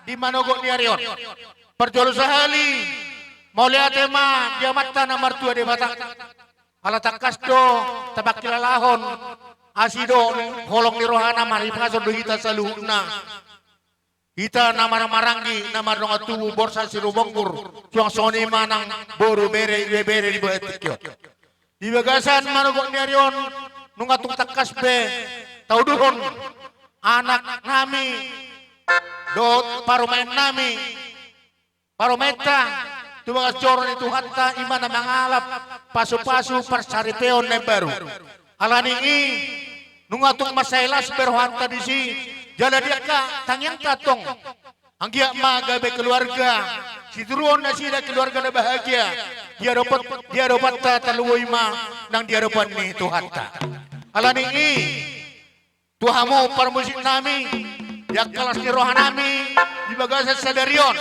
di manogok ni arion. Perjolo sahali maulia tema dia mata na martua de bata. Ala takasdo tabakilalahon asido holong ni rohana mari paso do kita saluhna. Kita nama maranggi nama dong atu borsa siru bongkur cuang soni manang boru bere di bawah tikyo. Di bagasan manogok ni arion nungatung takas be tau duhon anak nami dot parumain nami parumeta tu bagas coron itu hatta imana mangalap pasu-pasu persaripeon na baru alani i nungatung masailas berhanta di si jala dia ka tangyang katong anggia magabe keluarga si turuon na sida keluarga na bahagia dia dapat taluoy ma nang dia dapat ni tuhatta alani i tuhamu parmusik nami yak kelas ni rohan nami di bagasa sadarion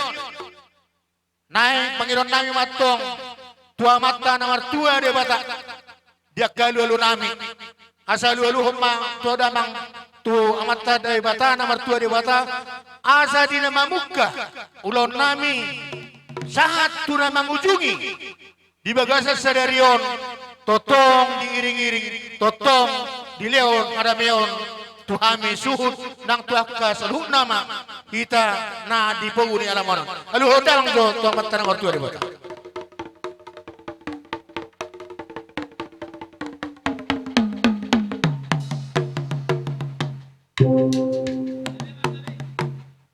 naik pangiron nami matong tua mata nomor tua dia bata dia kalu nami asal lu homa tu damang tu amata dai bata nomor tua dia bata asa di nama muka ulon nami saat tu nama ujungi di bagasa sadarion totong diiring-iring totong di leon ada meon tuhami suhud nang tuaka seluruh nama kita na di penguni alamon alu hodang do tuang mata nomor tua dia bata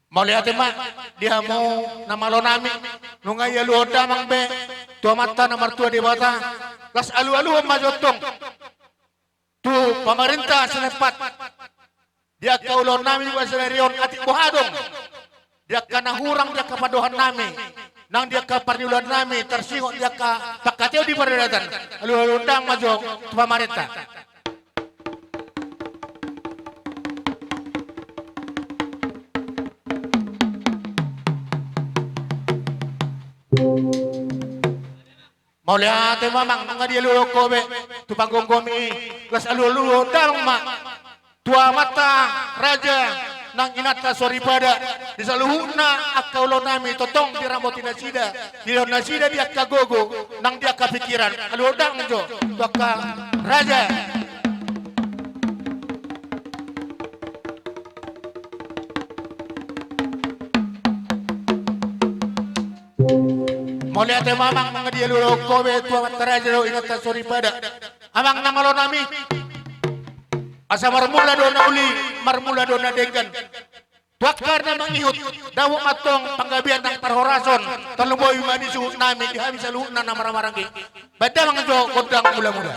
mau lihat emak dia mau nama lo nami nungai alu hodang mang be tuang mata nomor tua dia bata las alu majotong tu pemerintah senepat dia kaulon nami juga selerion atik bohadong dia kana hurang dia kepadohan nami nang dia keparniulan nami tersingok dia ke pakateo di perdatan lalu undang maju pemerintah mau lihat memang nggak dia lulu kobe tu panggung komi kelas lulu undang mak tua mata raja nang inata sori pada di saluhuna akaulo nami totong di rambotina sida di lona sida dia kagogo nang dia kepikiran alu odang jo tuaka raja mau lihat mamang nang dia lulu kobe tua mata raja inata sori pada amang nama lo nami asa marmula dona uli marmula dona dengan tuakar na mangihut dawo matong panggabian ng parhorason taluboy mani suhut nami di habis saluhna na maramaranggi bada mga jo kodang mula-mula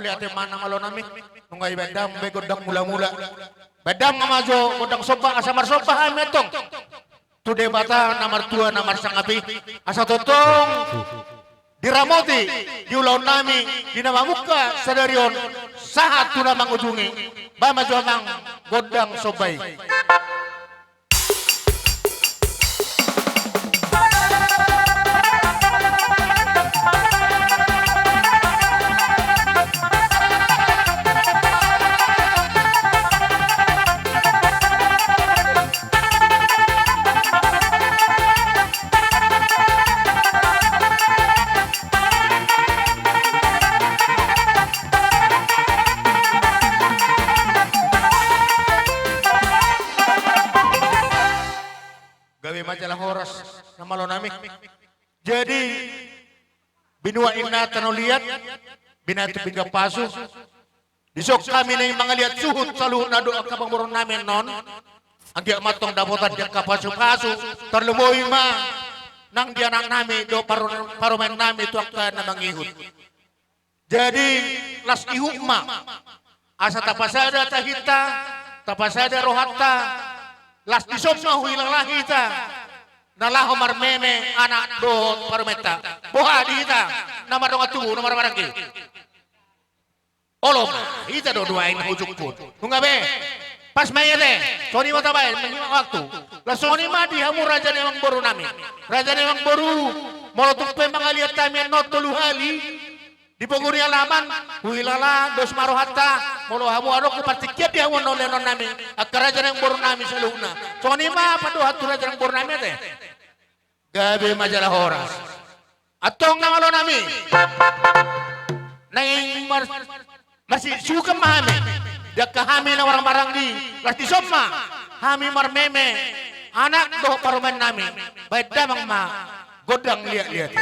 lihat mana malo nami nungay bedam be godang mula-mula bedam ngamajo godang sopa asamar sopa metong tu debata namar tua namar sangapi asa totong diramoti di ulau nami di nama muka sadarion sahat tu nama ujungi ba majo mang godang sobai majalah horas nama lo nami jadi binua inna tanuliat binatu pinggap pasu disok kami na mga liat suhut saluhun na doa kapang moron namin non ang dia matong dapotan dia kapasu-pasu terlumoy ma nang dia anak nami do parumen nami tuakta na mangihut jadi las ihukma asa tapasada tahita tapasada rohatta las disomna huilang lahita nalah homar meme anak do parumeta boha dihita nama dong atu nama marangki Olo ita doain hujuk pun. Hunga be. Pas maya deh, Sony mata baik menyimak waktu. Lah Sony mah dihamu raja nemang boru nami. Raja nemang boru molotuk pemang aliat kami not telu hali. Di penguri alaman, huilala dos marohatta, molo hamu aro ku partikiat dia hamu nolenon nami. Akar raja nemang boru nami seluhna. Sony mah padu hatu raja nemang boru nami teh. Gabe majalah horas. Atong nangalo nami. Nang masih suka mahami. Dia kami na orang barang di lasti somma kami marmeme anak doh parumen nami baik damang ma godang lihat-lihat.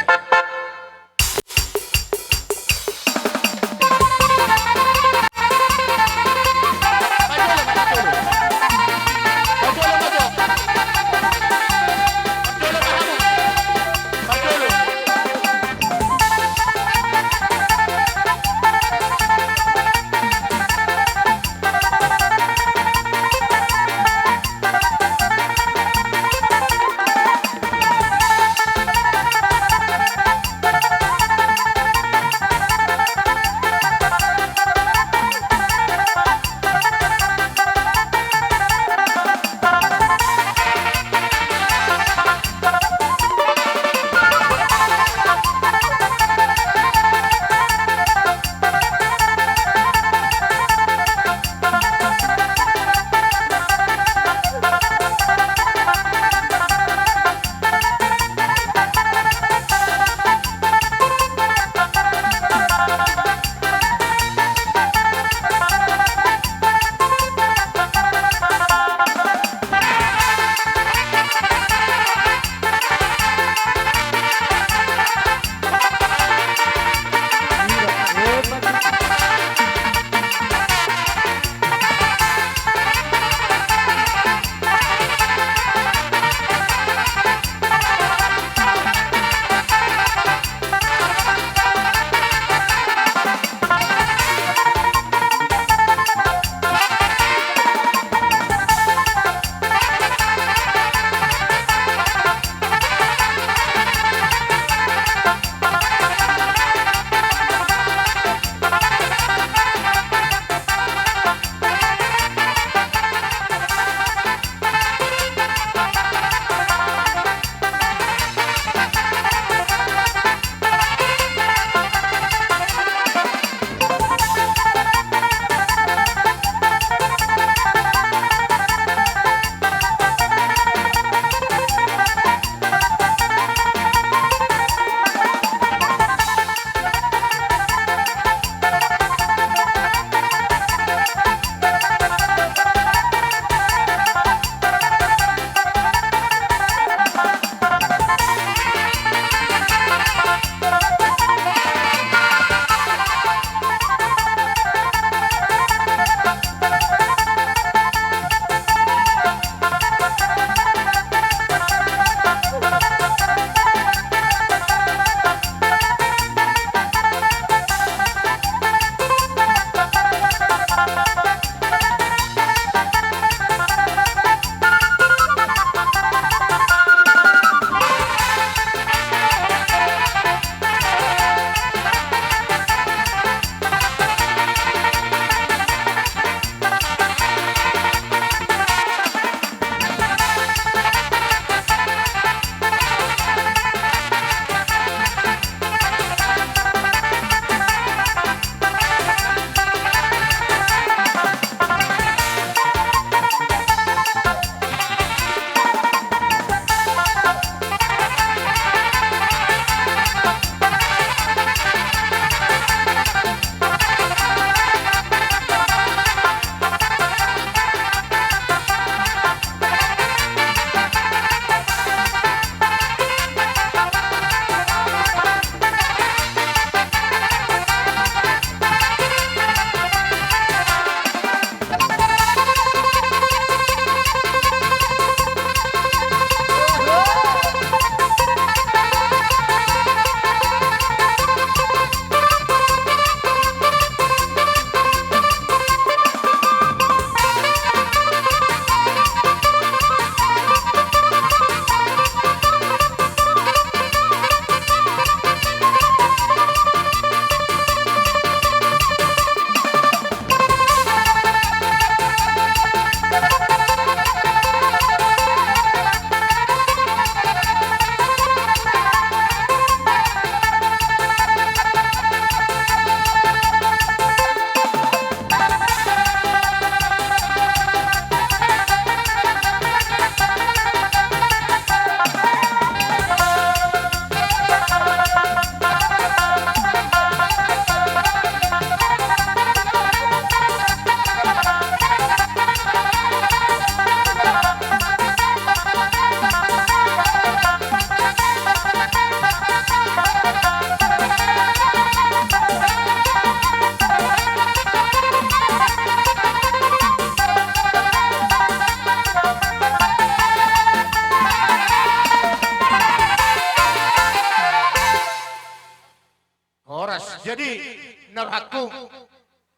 modal aku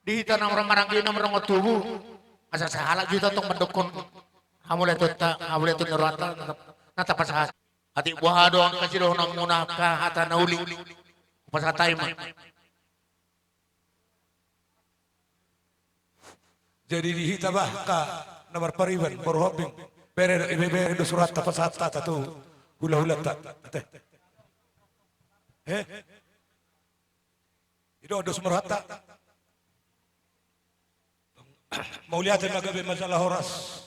dihita nang maranggi nang marang tubuh asa sahala juta tong mendukun hamule tu nerata nata pasah ati buah doang kasih doang nang munaka hata nauli pasatai mah. Jadi dihita bah ka nomor pariban porhobing bere do surat tapasata tatu hula-hula ta Ido dos merata mau lihatin magabi masalah horas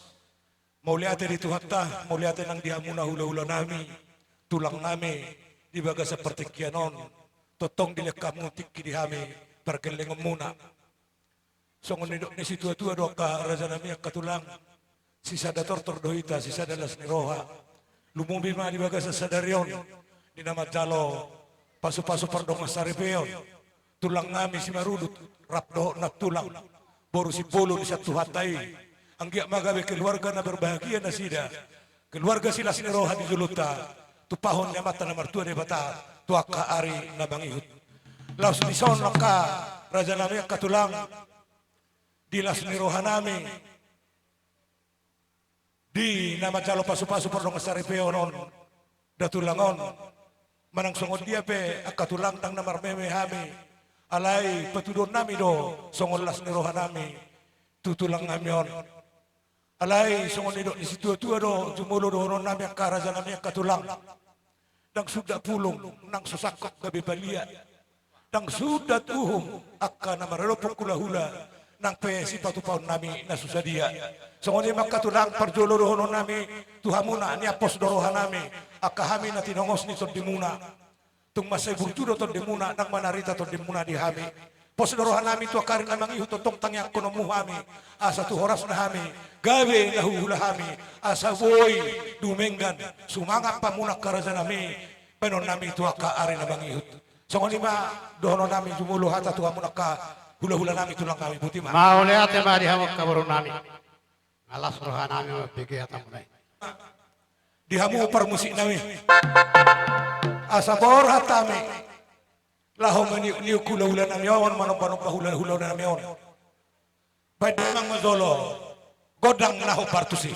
mau lihatin itu hatta mau lihatin nang diamuna hula-hula nami tulang nami dibaga seperti kianon totong dilekam ngutik di hami perkeleng muna songon nidok ni situ tua doka raja nami katulang sisa dator tordohita sisa dalas niroha lumumbi ma dibaga sesadarion di nama jalo pasu-pasu pardong saripeon tulang nami si marudut rapdo nak tulang boru si polo di satu hatai anggiak magabe keluarga na berbahagia na sida keluarga silas niroha di juluta tu pahon nyamata na martua de bata tu akka ari na bangihut laus di son ka raja nami katulang dilas niroha nami di nama calo pasu-pasu pardong saripeon datulangon manang songod dia pe akatulang tang namar meme hami alai petudon nami do songod las niroha nami tutulang ngamion alai songod nido di situ tua do jumulo do honon nami akaraja nami akatulang dang sudah pulung nang susakok gabi balia dang sudah tuhum akka namarelopok kula-hula nang pe si patu paun nami na susadia songod ni makatulang parjolo do honon nami tuhamuna ni apos doroha nami akahami na tinongos ni tod dimuna tung masay burtudo tod dimuna nang manarita tod dimuna di hami pos dorohan nami tu akarin namang ihu totong tangyak konomu hami asa tu horas na hami gawe nahuhula hami asa boy dumenggan sumangak pamunak karaja nami penon nami tu akarin namang ihu songon lima dohono nami jumulo hata tu hamunak ka hula-hula nami tulang kami putih mah mau lihat ya di hamuk kabarun nami alas roha nami pikir atam mulai dihamu permusik nami asa bor hatame laho mani niu kula hula nami awan manopano hula hula nami awan baik memang mazolo godang laho partusi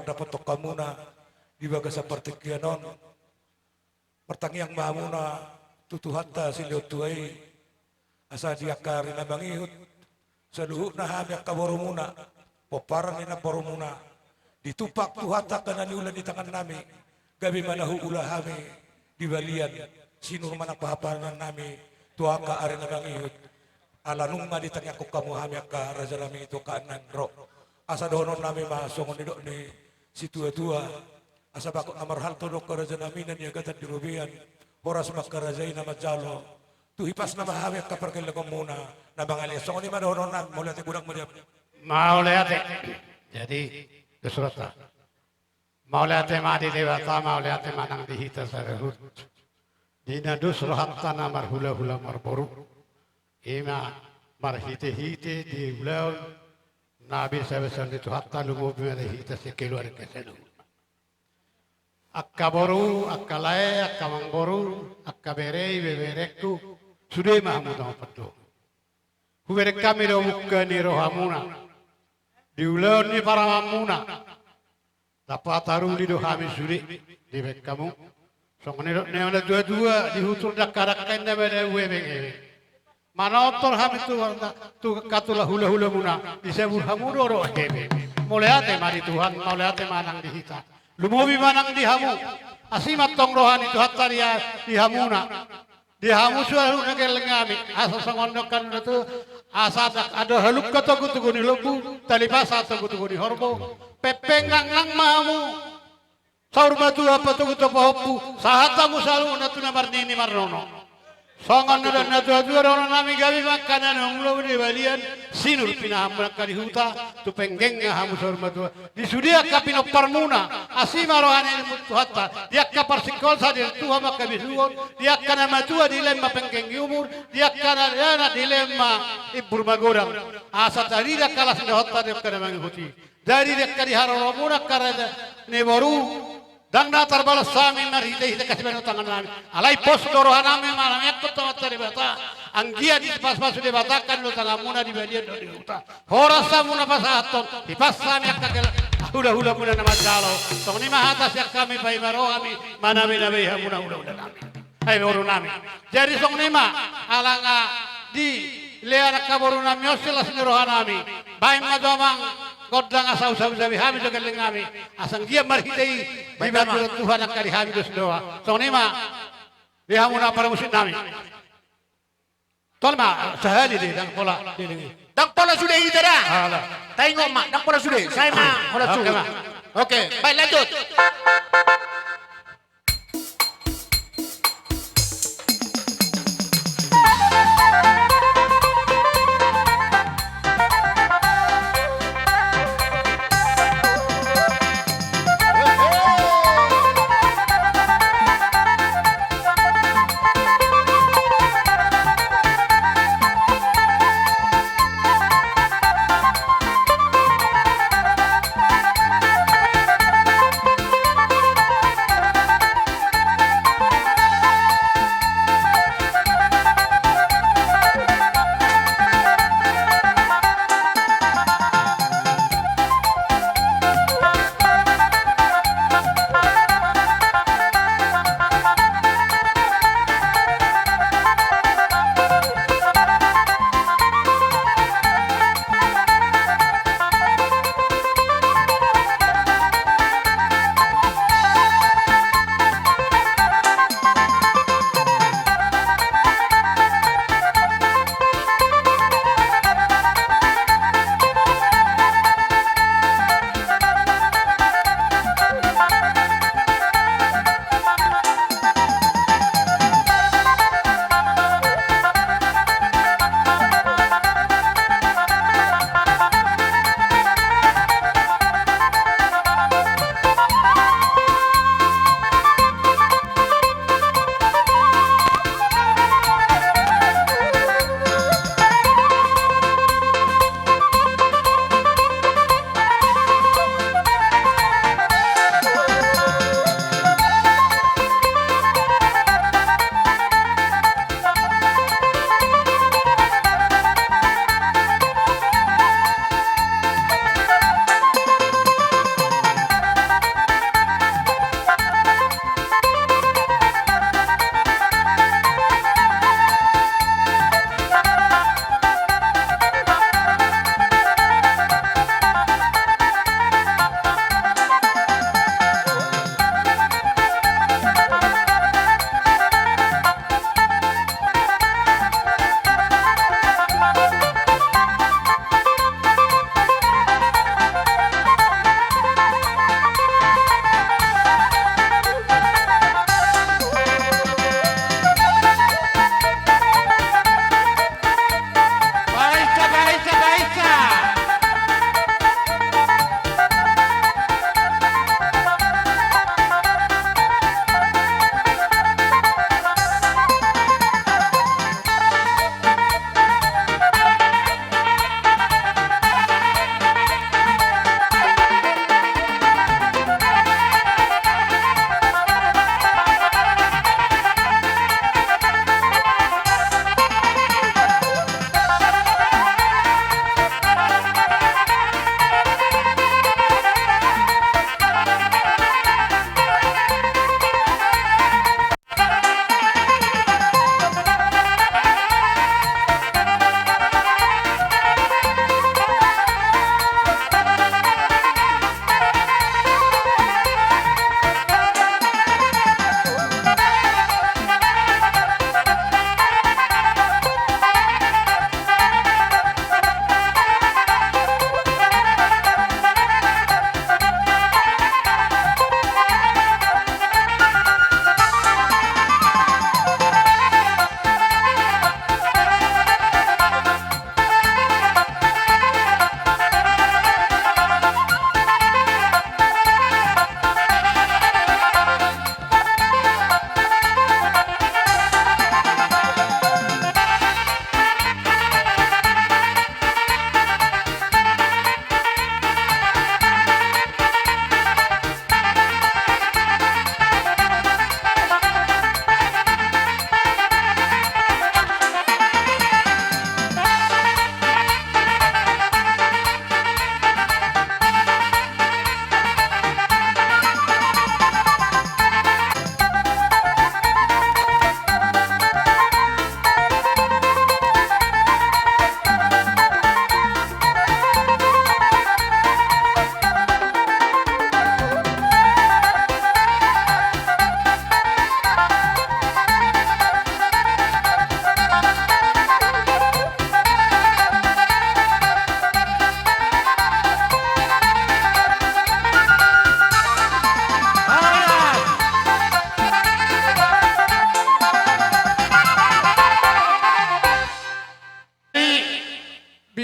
dapat tokamuna di baga seperti kianon pertangiang mamuna tutuhatta silio tuai asa dia karina bangihut saluhut na hamyak kaborumuna poparan ina porumuna ditupak tuhata kana niulan di tangan nami gabi manahu ulah hami di balian sinur mana pahapanan nami tuaka arena bangihut ala nungma di tengah ku kamu hamyak ka raja nami itu kanan ro asa donon nami masongon didok ni si tua-tua asa bakok namar hal todok ka raja nami nan yagatan di rubian horas makarajain nama jalo tu hipas nama hamyak ka perkel muna na bangali songon ni madonon nam mulai te gudang madiap mau lihat jadi Dusrata mau lihat madi dewata mau lihat manang dihita sarehut dina dusrohatta namar hula-hula marboru ima marhite-hite di ulau Nabi SAW itu hatta lumu bimana sekeluar keselu. Akka boru, akka lae, akka mangboru, akka berei, beberekku, sudah mahmud ang patuh. Huberek kami do mukka ni rohamuna. Diulan ni para mamuna. Dapat taruh di dohami suri di bek kamu. Songone ne ada dua-dua dihutur dak karakkan na beda webeng. Mana otor ham itu tu katulah hula-hula muna disebut hamudoro hebe. Muliate mari Tuhan, muliate manang dihita. Lumubi manang dihamu. Asimat tong rohani tu hatta dia dihamuna. Dihamu suaru nagelengami. Asa sangondokan itu asadak ada haluk kata gutuguni lebu, talipasa atau gutuguni horbo. Pepengang nang mamu. Saur batu apa tu gutu pahopu. Sahatamu salu natu namar nini marnono. Songon na dua orang nami gabi makanan nglo di balian sinur pinaham kali huta tu penggeng hamu sorma tu di sudia kapino parmuna asima rohani mutu hatta dia kapar sikol sa di tuha makabi suon dia kana matua di lemma penggeng umur dia kana yana di lemma ibur magorang asa tadi dia kalas di hatta dia kana manguti dari dia kali haroromuna karada ne boru Dang datar balas sami mari hite kasih beno tangan nami. Alai pos dorohan nami malam yakut tamat dari bata. Anggia di pas-pas sudah batakan lo tangan muna di bagian dari hutan. Horasa muna pasaton. Di pas sami yakagel hula-hula muna nama jalo. Tong ni mahatas yak kami pai maro kami mana bina beha muna hula-hula nami. Hai boru nami. Jadi song nima alanga di leara kaboru nami oselas nirohan nami. Baik madomang Kodang asal usah sabi hami juga lengami asang dia marhidai di batu Tuhan akan hami dos doa. So nema dia hamuna para musim nami. Tolma sehari deh dang pola di. Dang pola sudah itu dah. Alah. Tengok mak, dang pola sudah. Saya mak pola sudah. Oke, baik lanjut.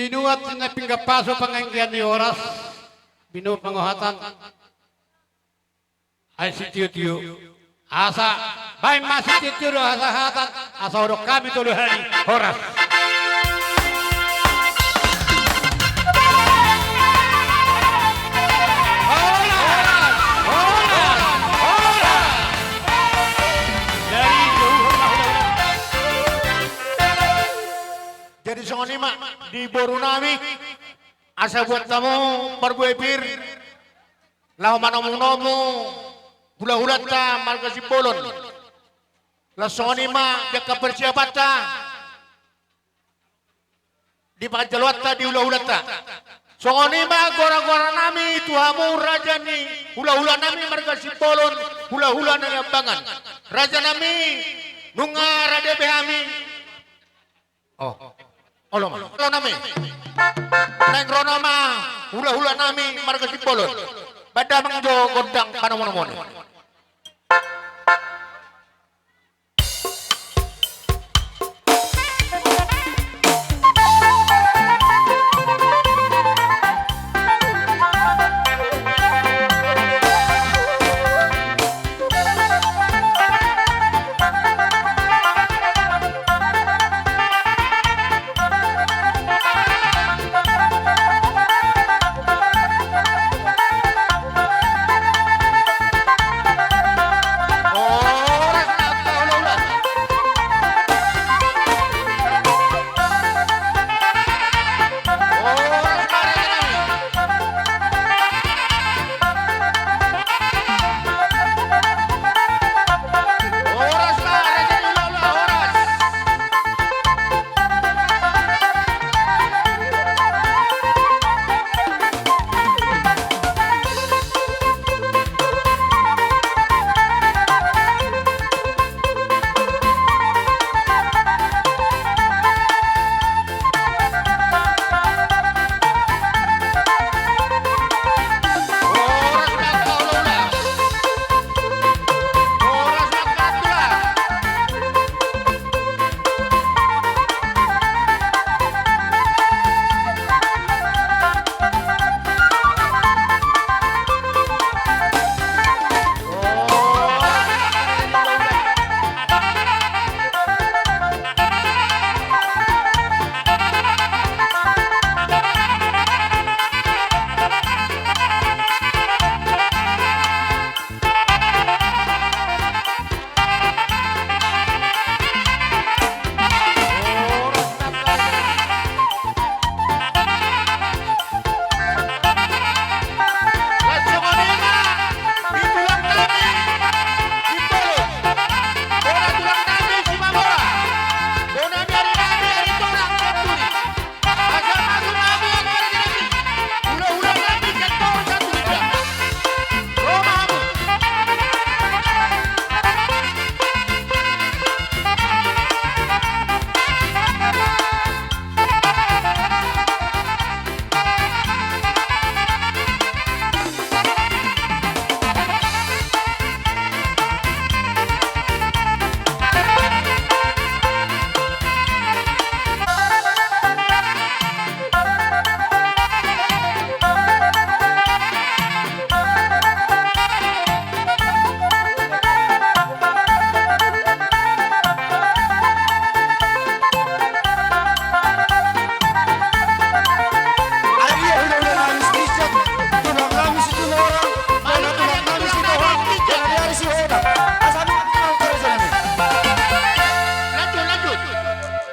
binuat na pinggapaso panganggian ni oras, binu pangohatan, ay si tiyo-tiyo, asa, bay masih tiyo-tiyo asa hatan, asa urok kami tuluhani, oras. Jadi songon lima di boru nami asa buat kamu berbuepir lau manomu-nomu hula-hula ta marga si bolon la songon lima dia kepersiapan ta di pajalwat ta di hula-hula ta songon lima gora-gora nami tuhamu raja ni hula-hula nami marga si bolon hula-hula na yambangan raja nami nungara debe hami Olo nami. Neng rono ma hula-hula nami marga si bolon. Bada mangjo gondang panamon-mon.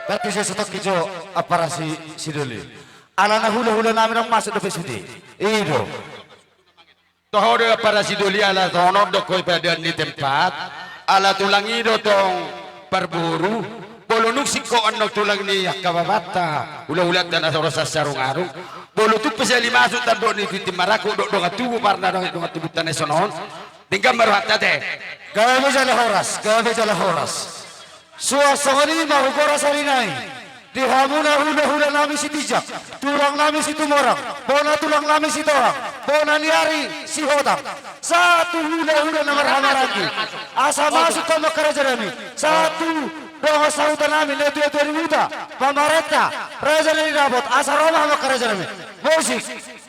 Tapi saya setok kijo apa si doli. Ala na hula-hula namin ang masuk dapat sudi. Ido. Toh ada para si doli ala tono dokoi pada di tempat. Ala tulang ido tong perburu. Bolonuk siko anak tulang ni kababata. Hula-hula dan asal rasa sarung arung. Bolu tu pesali masuk tando ni kita maraku dok tubuh parna dok tubuh tanah sonon. Tinggal meruat tadi. Gawe jala horas. Suasana ini mau koras hari nai. Di hamuna hula-hula nami si tijak, tulang nami si tumorang, bona tulang nami si torang, bona niari si hodang. Satu hula-hula nomor hamarangi. Asa masuk ke kerajaan nami. 1, 2, Dongo sautan namin na tuya tuya muda. Pamareta. Raja na nilabot. Asa Roma hamak raja namin. Musik.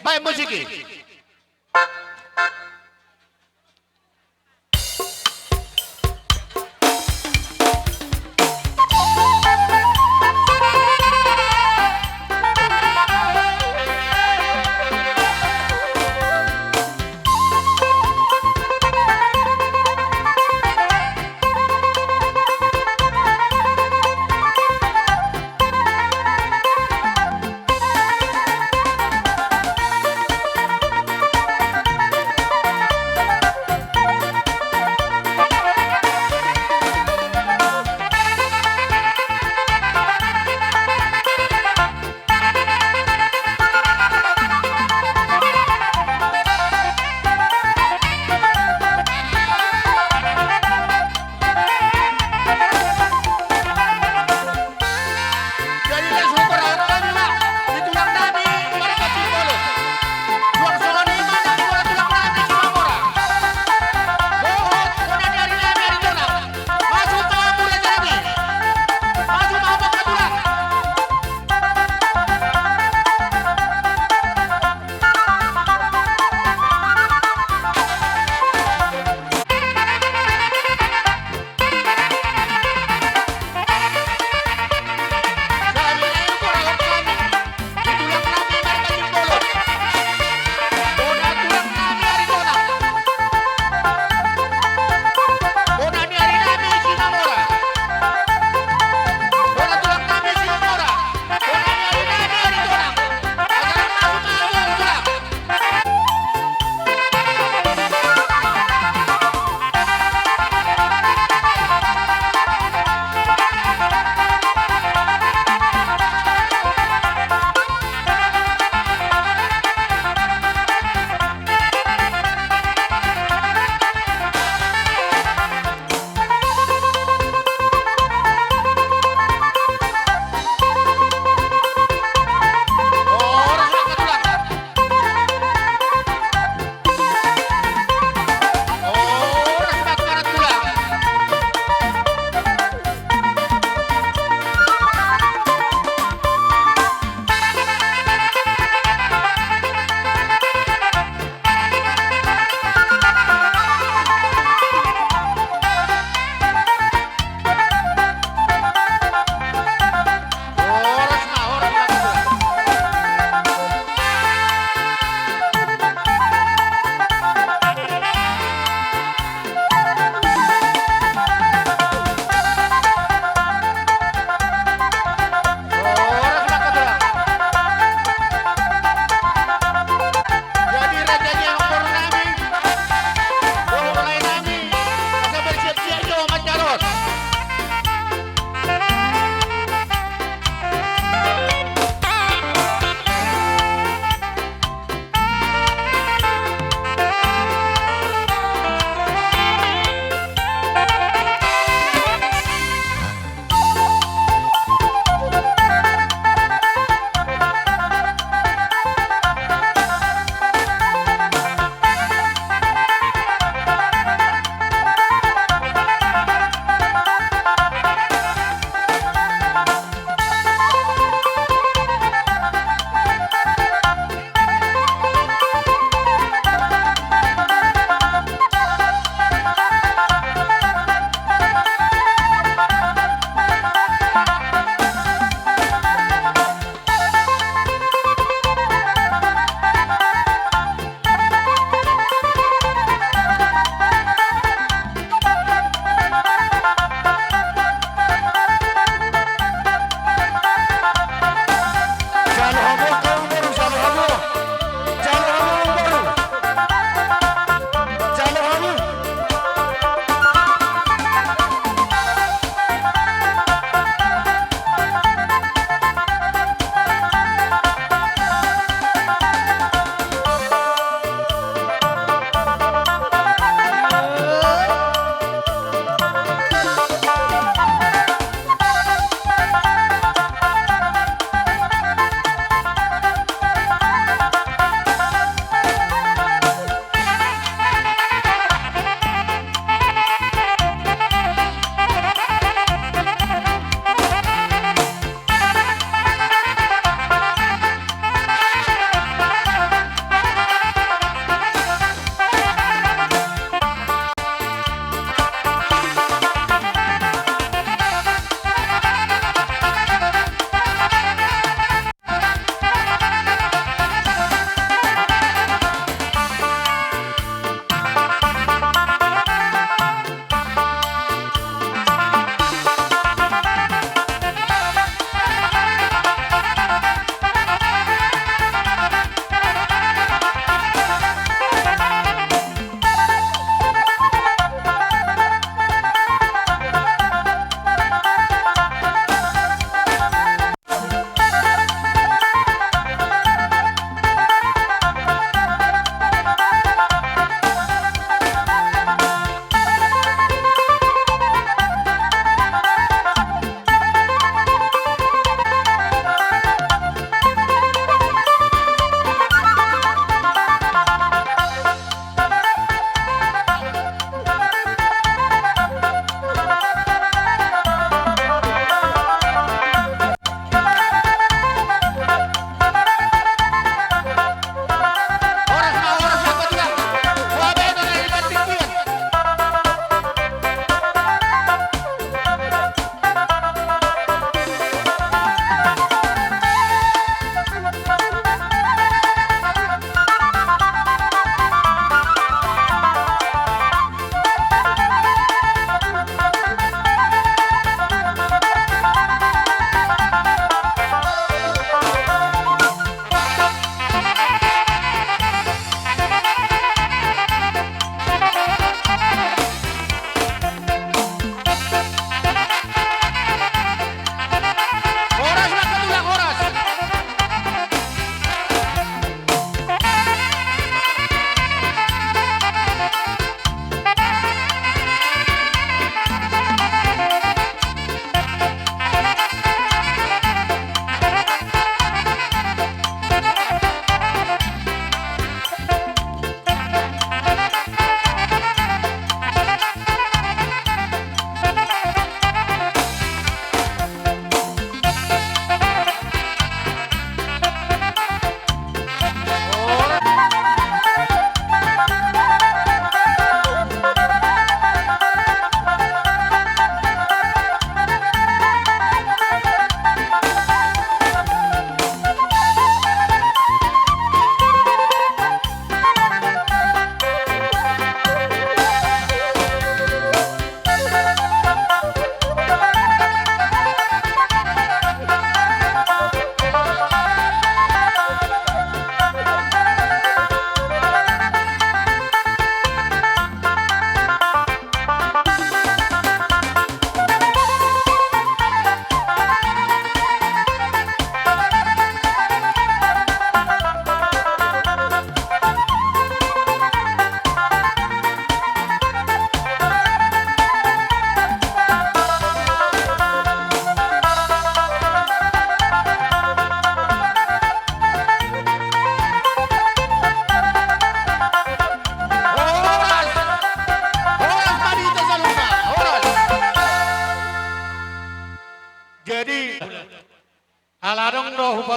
Baik musiki.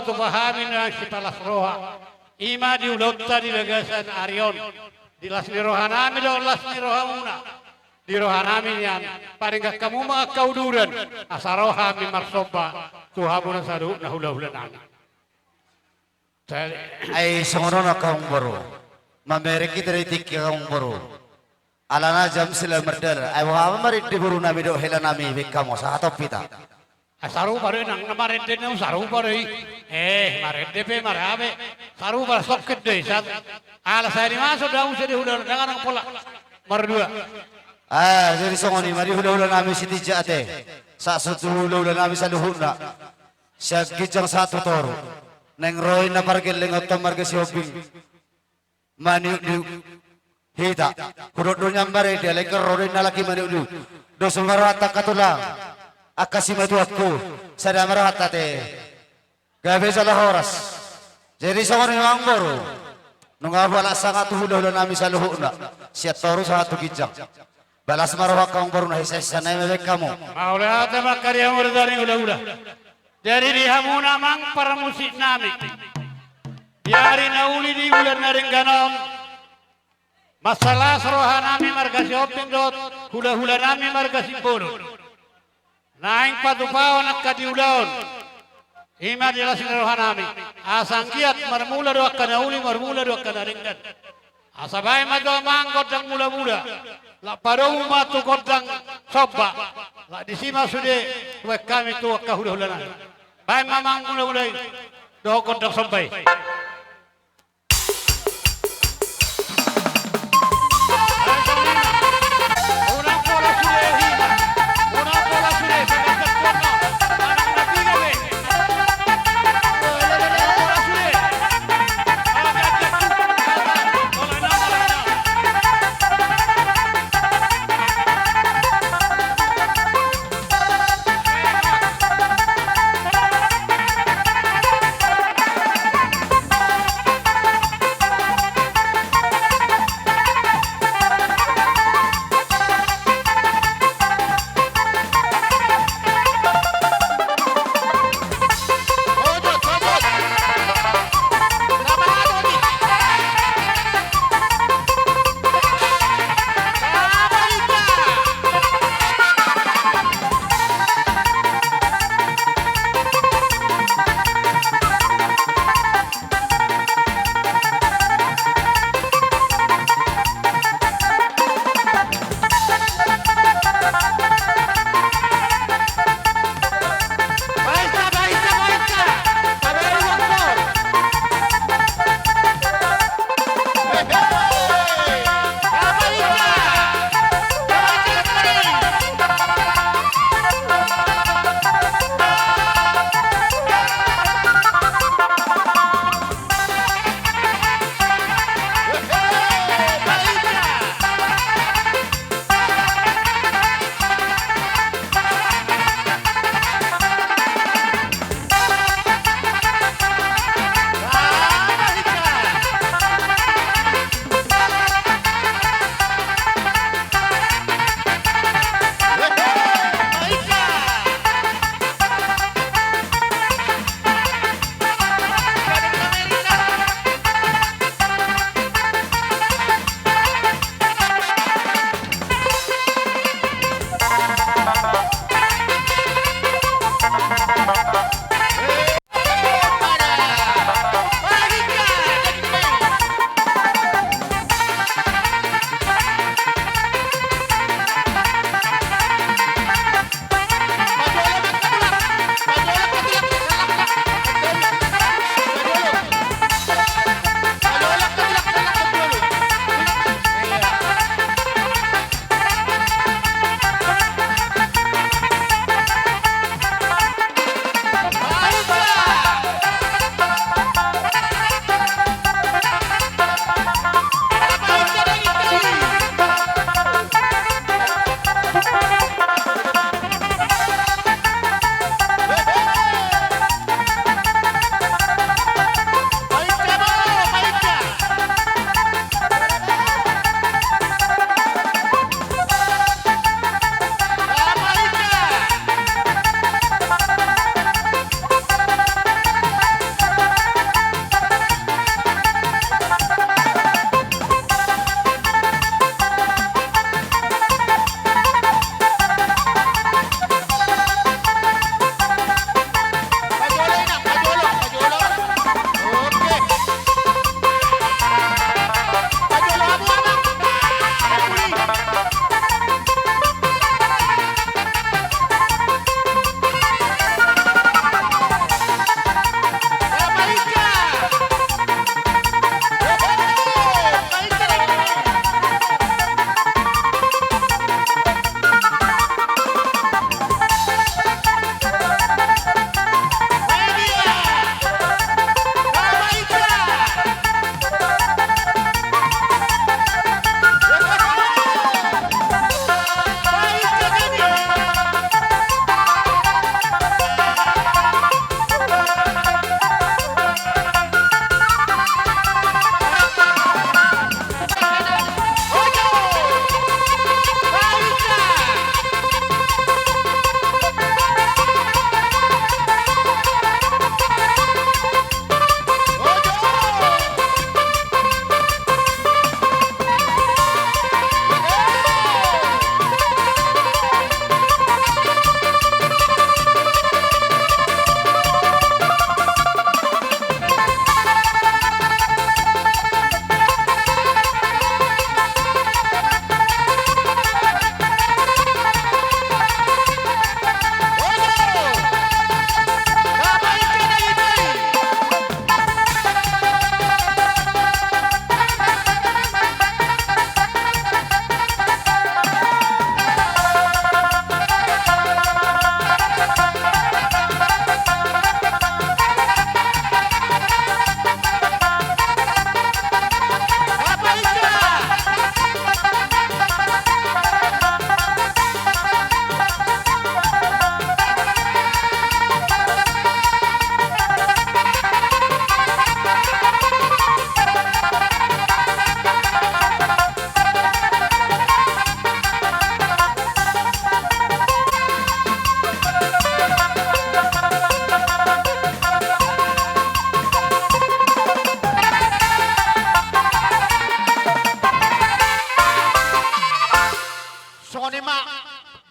tu pahamin ang si Palas Roha. Ima di ulota di lagasan Arion. Di las ni Rohanami do las ni Rohamuna. Di Rohanami yan. Paring kamu mga kauduran. Asa Rohami marsoba. Tuhabuna sa doon na hula-hula namin. Ay songono na kaong baro. Mameriki teritik kaong baro. Alana jam sila merdel. Ay wahama marit di buru nami do hela nami bikamo sa atop pita. Saru baru nang namarente na saru baru marente pe marabe saru baru sokit deh sat ala saya ni masuk daun sedih udah dengan ang pola mardua Jadi songoni mari hula-hula nami siti jate. Sa sutu hula-hula nami sa luhut na. Siya gijang satu toro. Neng roy na pargil lengot tamar ke sioping. Mani di hita. Kudot dunya mare dia lekar roy na laki mani ulu. Dosa marata katulang. Akasima tu aku. Sada marata te. Gabe sa lahoras. Jadi songoni mang boro. Nunga wala sangat hula-hula nami sa luhut na. Siya toro sa hatu gijang. Balas marwah kang baru nahi saya nahi mebek kamu. Maulah tema karya murdani udah. Dari di hamuna mang para musik nami. Diari nauli di bulan naringganon. Masalah seroha nami marga sioping dot. Hula-hula nami marga simporo. Naing patupawan akka diulaon. Ima jelas seroha nami. Asang kiat marmula do akka nauli marmula do akka naringgan. Asabay mado mang godang mula-mula. La parong matu godang soba. La di sima sude wek kami tu akka hula-hula. Bay mamang mula-mula do godang sobai. Unang pola sude hina. Unang pola sude sebagai kota. Anak nabi gawe. Pola sude.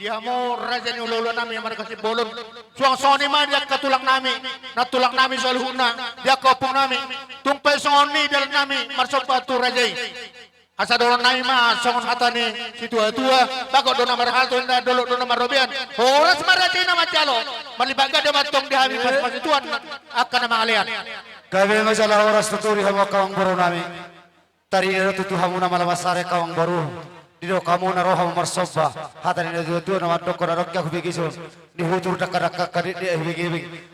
Dia mau raja ni ulo nami mereka si bolon. Suang soni mah dia katulang nami, natulak nami salhuna, dia kopong nami. Tungpai soni dalam nami marsok batu rajai. Asa doron nami mah songon hatani si tua-tua, bakok dona marhalto nda dolok dona marobian. Horas marati nama calo, malibaga dia matong di hami pas tuan akan nama alian. Kami masalah oras tuturi hamu kawang baru nami. Tari ero tutu hamu nama lamasare kawang baru. Dido kamu na roha marsoba hatani na dua na madok na rokya ku bigiso di hutur dakka kadi di bigi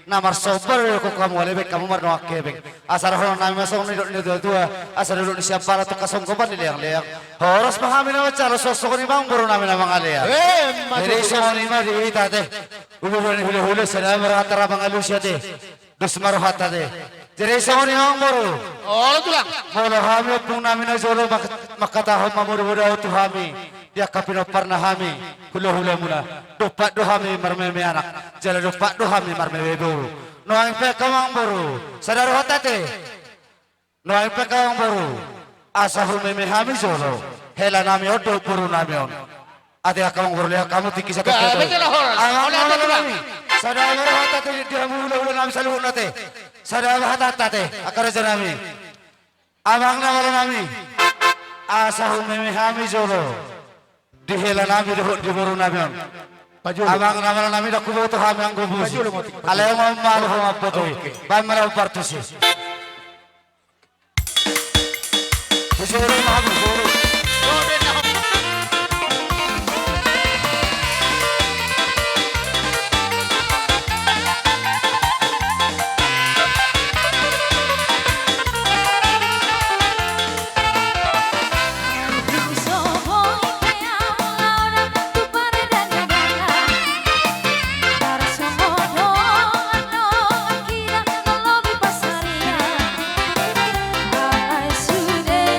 na marsoba ko kamu alebe kamu marno akebe asar ho na masong ni dua asar do ni siapa to kasong ko ban leang horos pahami na chalo sosok ni bang boro na na mangalea mere so ni ma di tate ubu ni hule salam ratara bangalusia de dusmar hata de jere so ni bang boro Oh tulang. Molo hami pung namin na jolo makatahon mamuro-muro tu hami. Dia kapino parna hami. Hula-hula mula. Dopat do hami marmeme anak. Jala dopat do hami marmeme buru. Noang pe kawang buru. Sadar hotate. Noang pe kawang buru. Asa humeme hami jolo. Hela nami odo buru nami on. Ate kawang buru lihat kamu tiki satu kedo. Betul horas. Oleh nami. Sadar hotate dia hula-hula nami saluhun nate. Sadar hotate akar janami. Amang na wala nami. Asa humeme hami jolo. Dihela nami di buru nami on. Amang na wala nami dakubo to hami ang gubusi. Alayo mo malu ho mapoto. Bamara partusi. Bujuro mahabu bujuro. Sudah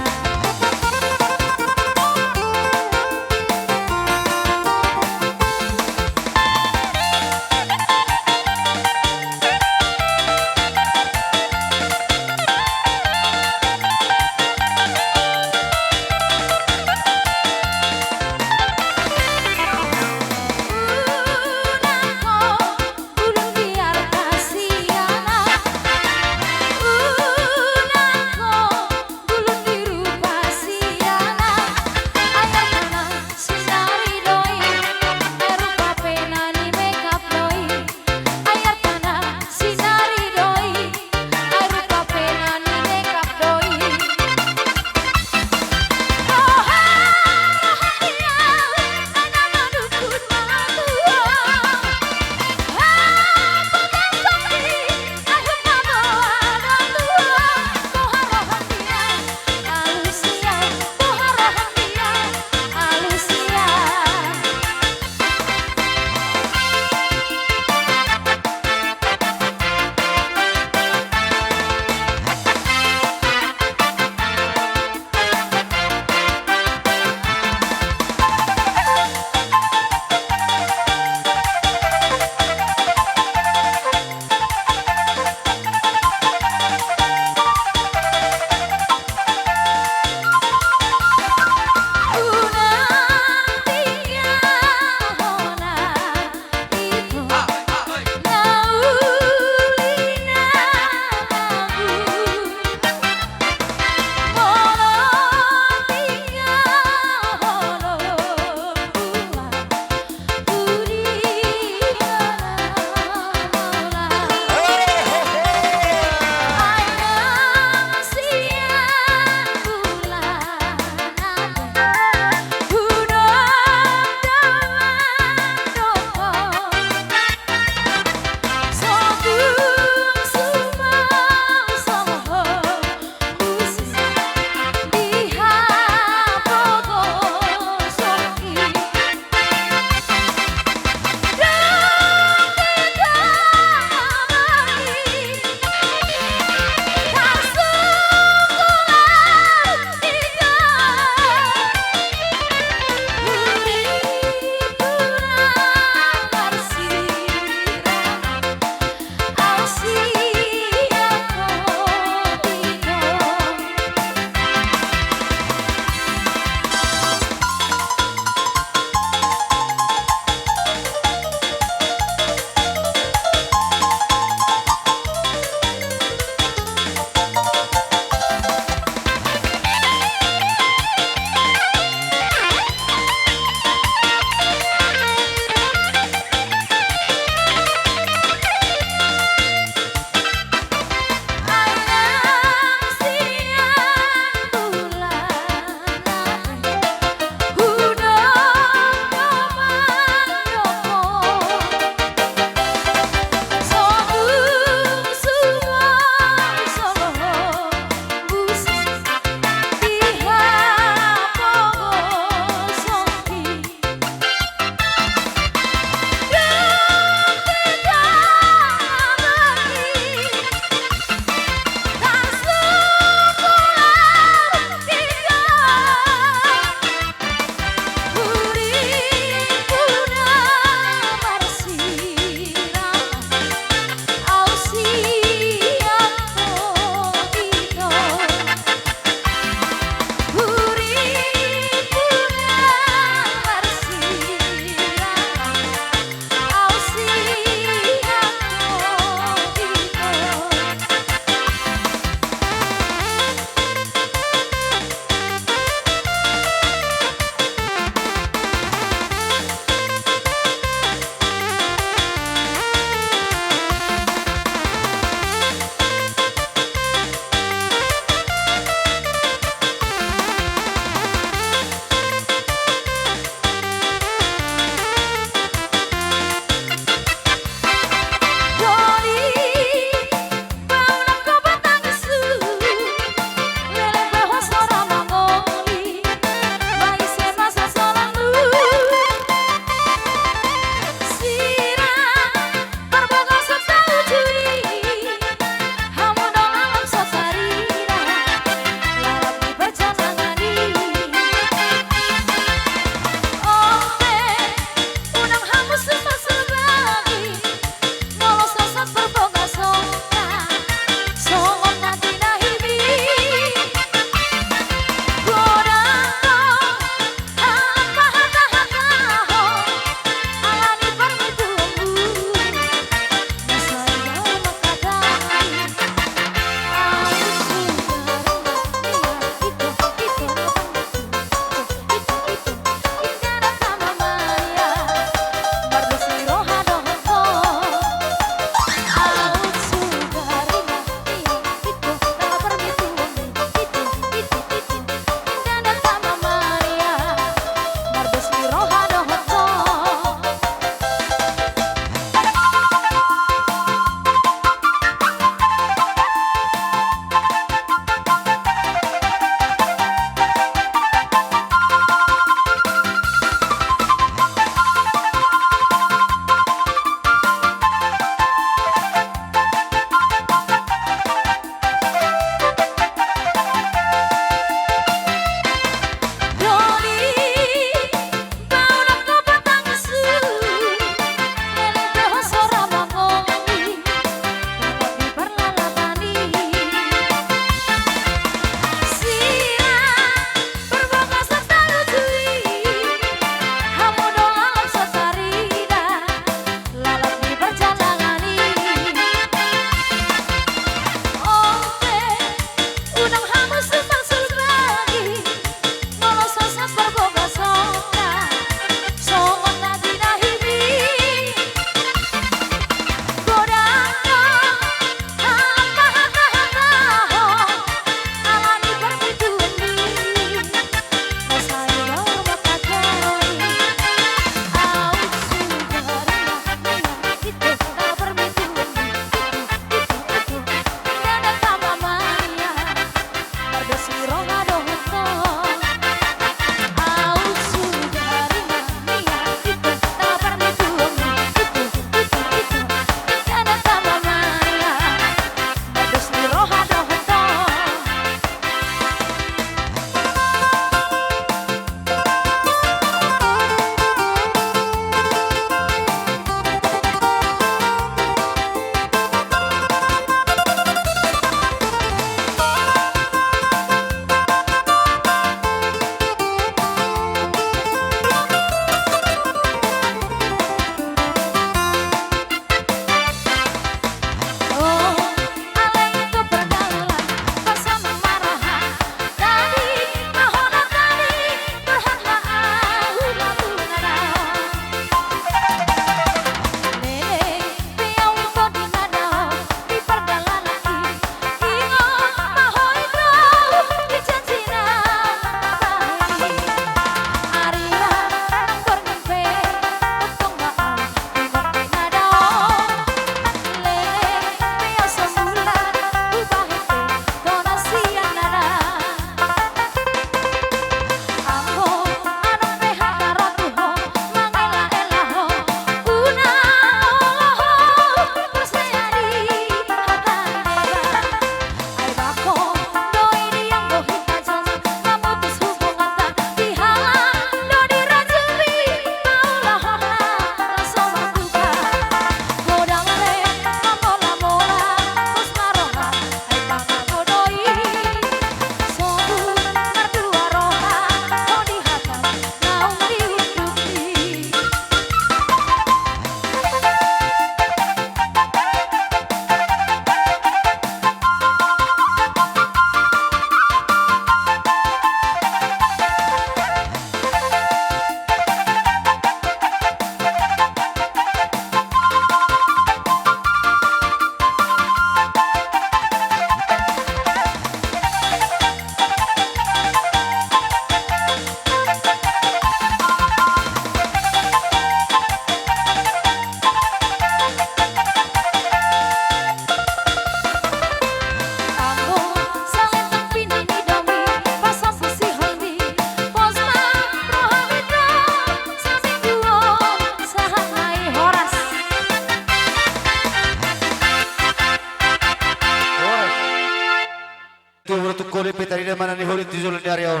tu kuli petari de mana ni huli tizul ni arion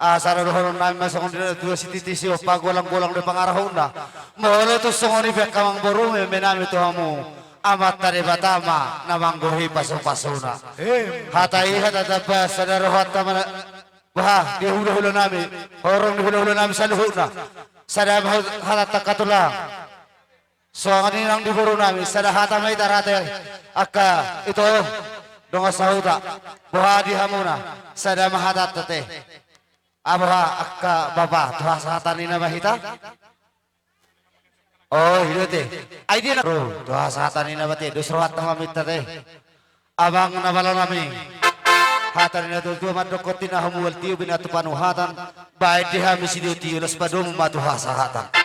asara rohon nami masakon dina dua sititisi opa golang-golang de pangarahunda molo tu songoni pe kamang boru me menami tu hamu amat tari batama namanggohi paso-pasona hatai hatata pas sadar hatta mana bah di hulu-hulu nami horong di hulu-hulu nami saluhuna sadar hatata katulang soangani nang di boru nami sadar hata mai tarate akka itu donga sahuta bah di hamuna sadar mahatat tete abaha akka baba tuha sahatan ina bahita oh hidote aidi na ro tuha sahatan ina bate dusrawat tamamit tete abang nabala nami hatan ina tu dua madokotina hamuwal tiu binatu panuhatan baik diha misidio tiu las padum matuha sahatan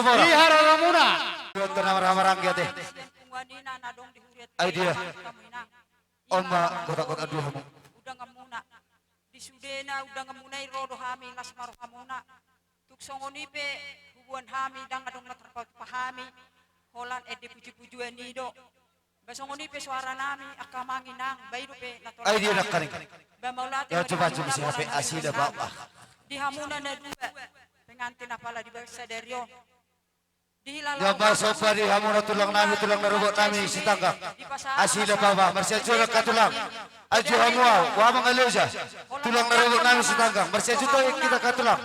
morang. Ihara Ramuna. Doon na marang gyate. Ay dia. Oma kota-kota dua mo. Udah ngamuna. Di Sudena udah ngamuna rodo hami las maro hamuna. Tuk songonipe hubuan hami dang adong natrapaut pahami. Holan di puji-pujuan nido. Basongonipe suara nami akamangi nang bairu pe natolak. Ay dia nakaring. Bamaulati. Ya coba si HP asida bapa. Di hamuna na dua. Pengantin apala di bangsa Deryo. Ya masuk padi hamuna tulang nami tulang narubot nami si tangga. Asida bapa marsyajo katulang. Aju hamua wa mangaluja. Tulang narubot nami si tangga. Marsyajo kita katulang.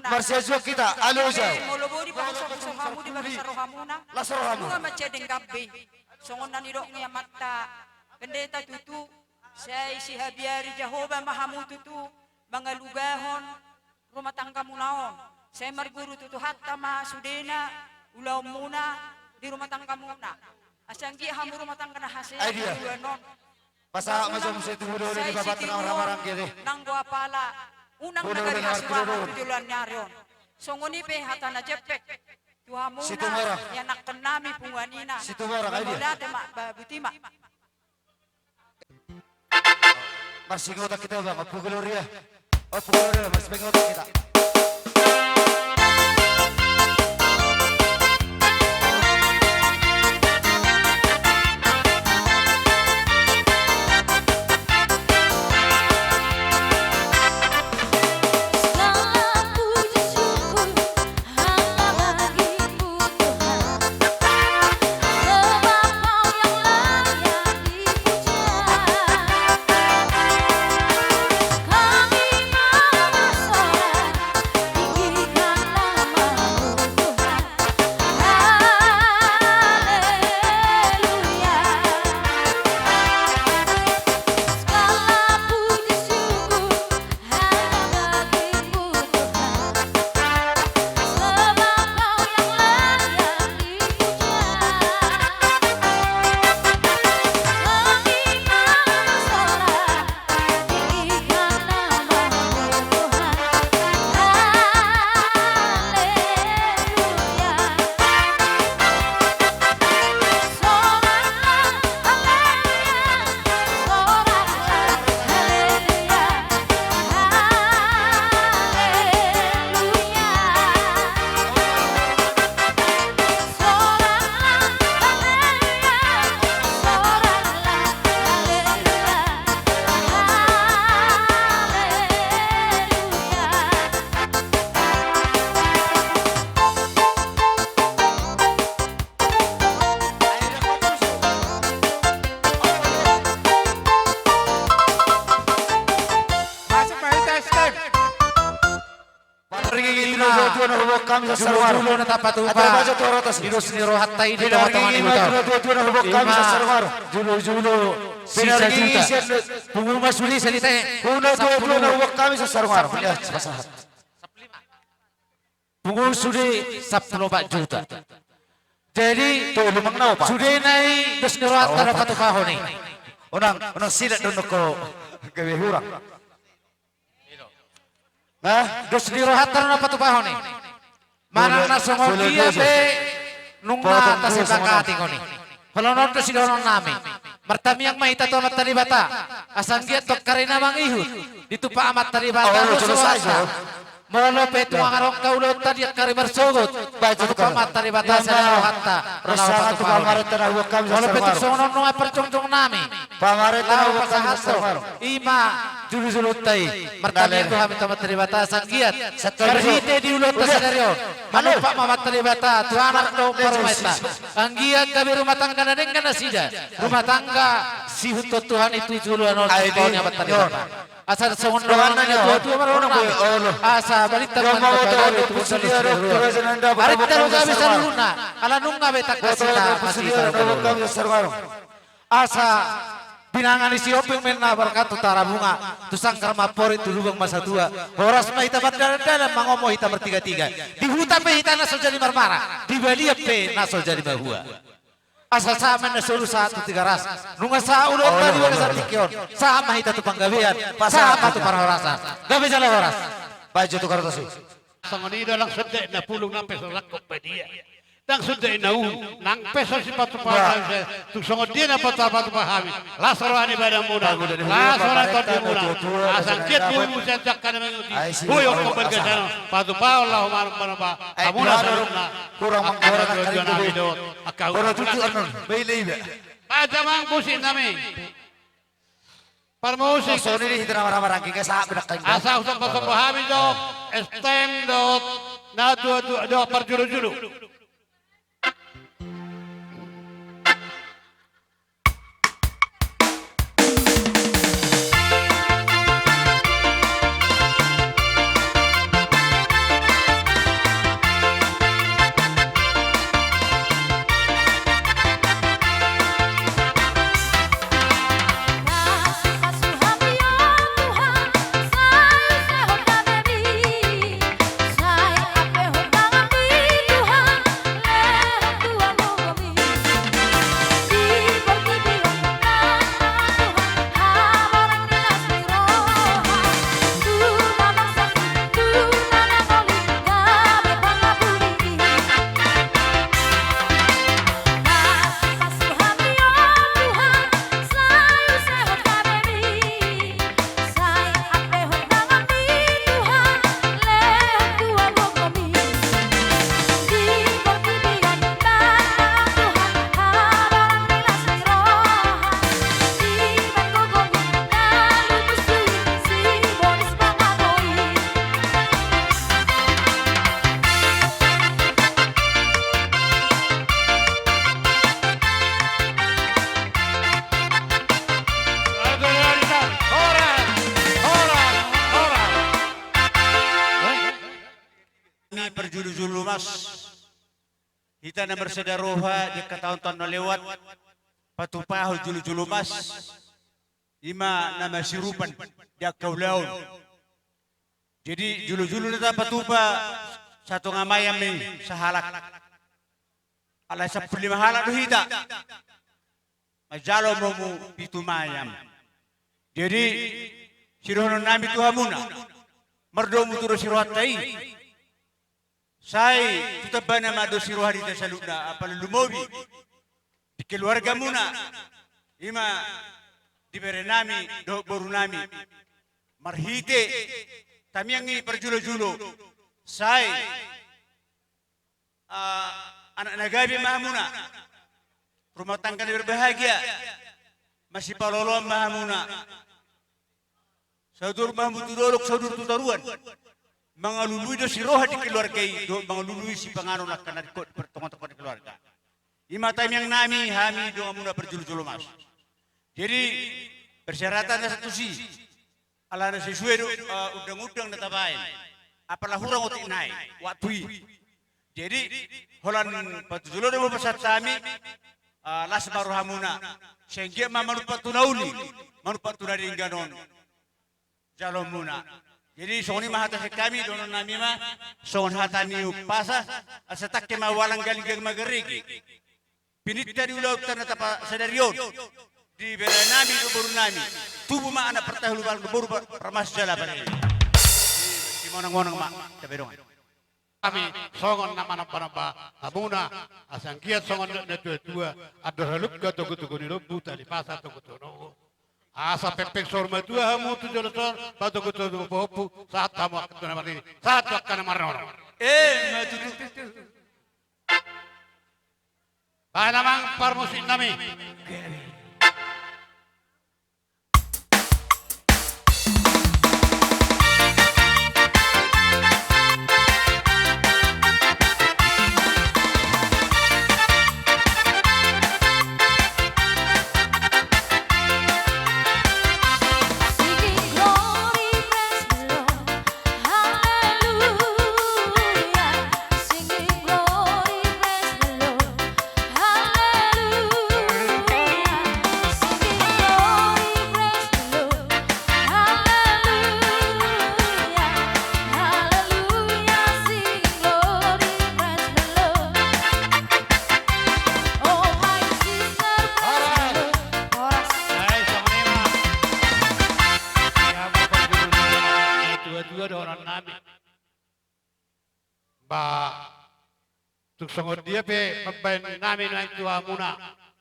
Marsyajo kita aluja. Molobori bangsa hamu di bangsa rohamuna. Lasaro hamu. Bunga macedeng gabi. Songon nanidok niya mata. Pendeta tutu. Saya si Habiari Jehovah Mahamu tutu. Mga lugahon. Rumah tangga munaon. Saya marguru tutu hatta ma Sudena. Ulaw muna di rumah tangga muna. Asanggi hamu rumah tangga na hasil. Ay dia. Pasahak macam saya tunggu dulu di babat tengah orang-orang gitu. Nang gua pala. Unang nagari hasiwa tujulan nyarion. Songoni pe hatana jepek. Tuhamuna. Situ merah. Yang nakkan nami punganina. Situ merah ay dia. Dati mak babutima. Masih ngotak kita bang, Puguloria. Oh Puguloria, masih pengotak kita. kami sa sarwar. Julo na tapatupa. At baca tu rotas. Dinos ni Rohatta ini Pinarigi dua na hubog kami sa sarwar. Julo. Pinarigi siya. Punguma suli salita. Una dua na hubog kami sa sarwar. Lihat pasahat. Pungul suli 10 juta. Jadi Tu lumang na pa. sudah naik dos ni Rohatta na patupaho ni. Unang silat doon ko kawihurang. Dos ni Rohatta na patupaho ni. Manang nasungod dia be nung nata sa kakati ko ni. Halonon to si donon namin. Martami ang mahita to amat talibata. Asang giat to karina mang ihut. Dito pa amat talibata. Molo petu ang arong kaulot tadi at kari marsugot. Baca pa amat talibata sa Rohatta. Rasahan tu pamaret na huwag kami sa Molo petu sarwar. sungon nung apercong namin. Pamaret na Lawa huwag kami sa pasahato. sarwar. Ima julu-julutay. Martami ang kami tamat talibata sang giat. Karhite di ulot ta senaryo. Manupa mamat talibata. Tuanak do parumeta. Ang giat kami rumah tangga na dengan nasida. Rumah tangga si hutot Tuhan itu juluan oleh kau ni amat talibata. Asa songon doang na dua marunong asa balita man itu Barita lo gabi sa luna. Ala nung gabi takasita pasita. Kami sa sarwar. Asa binangan si Openg men na barkatu tara bunga. Tusang karma pori tulubang masa tua. Horas ma hita dalam mangomo hita bertiga-tiga. Di hutan pe hita nasol jadi marmara. Di balia pe nasol jadi bahua. Asal sama na solo satu tiga ras. Nunga sa ulot tadi wala sa tikyon. Sama hita tu panggabian. Sama tu para horasan. Gabi jala horas. Baca tu karatas. Sangonida lang sedek na pulong ng peso lakop pa dia. Tang sedek na nang peso si patupahan sa tusongod dia na patupahan. Lasaro ani badang muna. Lasaro tadi muna. Asang kit mo sa jakkan ng Huy ok kapal ka sa patupahan Allah umarang panapa. Amuna sa na kurang mangkora ng karindudo. Kurang tutu anon, may libe. Pajamang busin namin. Parmusik. So ini kita nama-nama ranking sa benak kain. Asa usap patupahan do. Stem do. Na do parjulu-julu. Perjulu-julu mas kita na bersederoha di tahun-tahun na lewat patupahol julu-julu mas ima na masirupan di kaulaon jadi julu-julu na patupa satu ngamayam ni sahalak ala sa pilimahala do hita majalo mo pitumayam jadi sirohon nami tuhamuna merdomu turo sirohatai Sai tutaba na mado siruha dito sa luna apal lumobi di keluarga muna ima di berenami do borunami marhite tamiangi perjulo-julo sai anak nagabi mahamuna rumah tangga berbahagia masih palolo mahamuna saudur mahmudulolok saudur tutaruan mangalului do siroha di keluarga do mangalului si pangano nakkan di pertemuan-temuan di keluarga. Ima time yang nami hami do amuna berjulu-julu mas. Jadi persyaratan satu si ala na sesuai do udang-udang na tabain. Apalah hurang utik naik watui. Jadi holan patujulu do pasat kami las baru hamuna. Sehingga manut patunauli manut patunari ganon jalon muna. Jadi soni mahata kami dono nami ma son hatani upasa asatak ke mawalang galing magerigi pinit dari ulau tanah tapa sadarion di berenami do baru nami tubuh ma anak pertahuluan baru permas jala pada di monang-monang ma taberong kami songon nama nampa abuna asang kiat songon na tua ada haluk gato gutu ni buta di pasar to gutu no asa pepek sorma tua hamu tu jolosor batu gutu popu saat tamu waktu na mari saat waktu na marno matu namang parmusin nami Hallelujah. Tuk songod dia pe pembain namin na tua muna.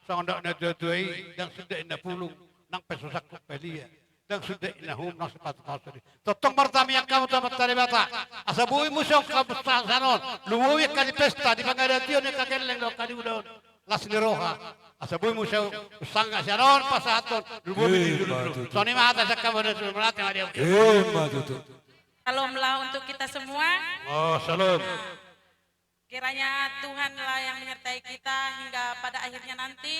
Songod na tutuai dan sudah na pulung nang pesusak ko pelia. Dan sudah na hum nang sepatu pasuri. Totong martami yang kamu tamat tari bata. Asa bui musong kamu sanon. Luwi ka di pesta di pangadatio ni kakeleng lo kadi udon. Las ni roha. Asa bui musong sanga sanon pasaton. Luwi dulu. Soni mata sa kamu na surat yang ada. Matutu. Salamlah untuk kita semua. Oh, salam. Kiranya Tuhanlah yang menyertai kita hingga pada akhirnya nanti.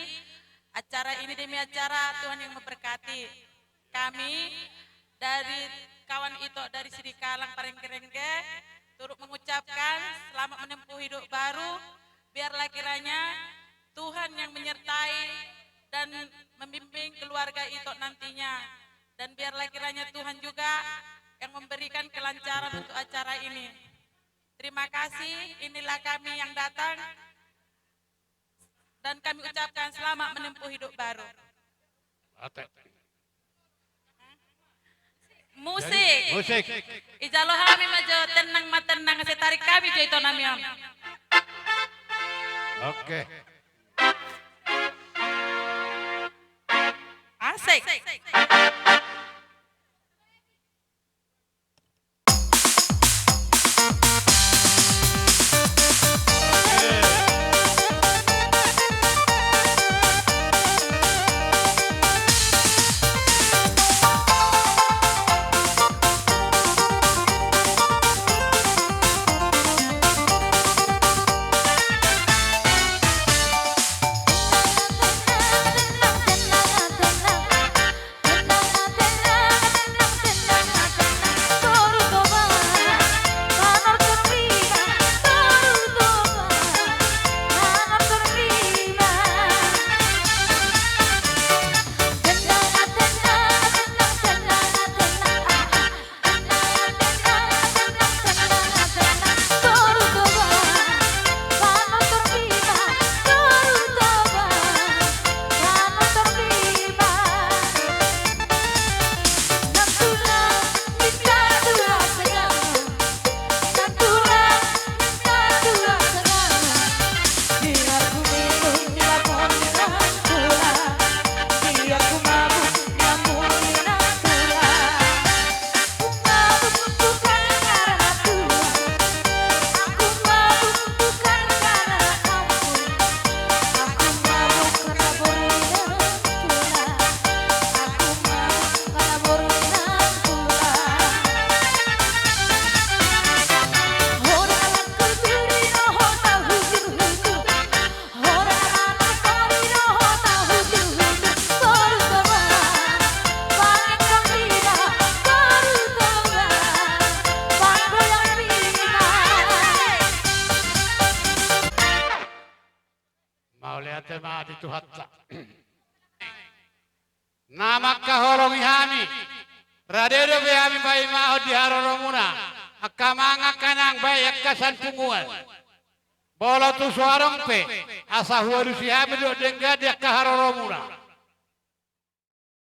Acara ini demi acara Tuhan yang memberkati. Kami dari kawan Ito dari Sidikalang Parenggerengge turut mengucapkan selamat menempuh hidup baru. Biarlah kiranya Tuhan yang menyertai dan membimbing keluarga Ito nantinya. Dan biarlah kiranya Tuhan juga yang memberikan kelancaran untuk acara ini. Terima kasih, inilah kami yang datang dan kami ucapkan selamat menempuh hidup baru. Musik. Ijalo kami majo tenang matenang kasi tarik kami jo ito namin. Oke. Asik. tema di tuhatta. Nama kahorong ihami. Radedo behami bai maho di haroromuna. Akamanga kanang bai akasan punguan. Bolo tu suarong pe. Asa huaru si hami do dengga di akaharoromuna.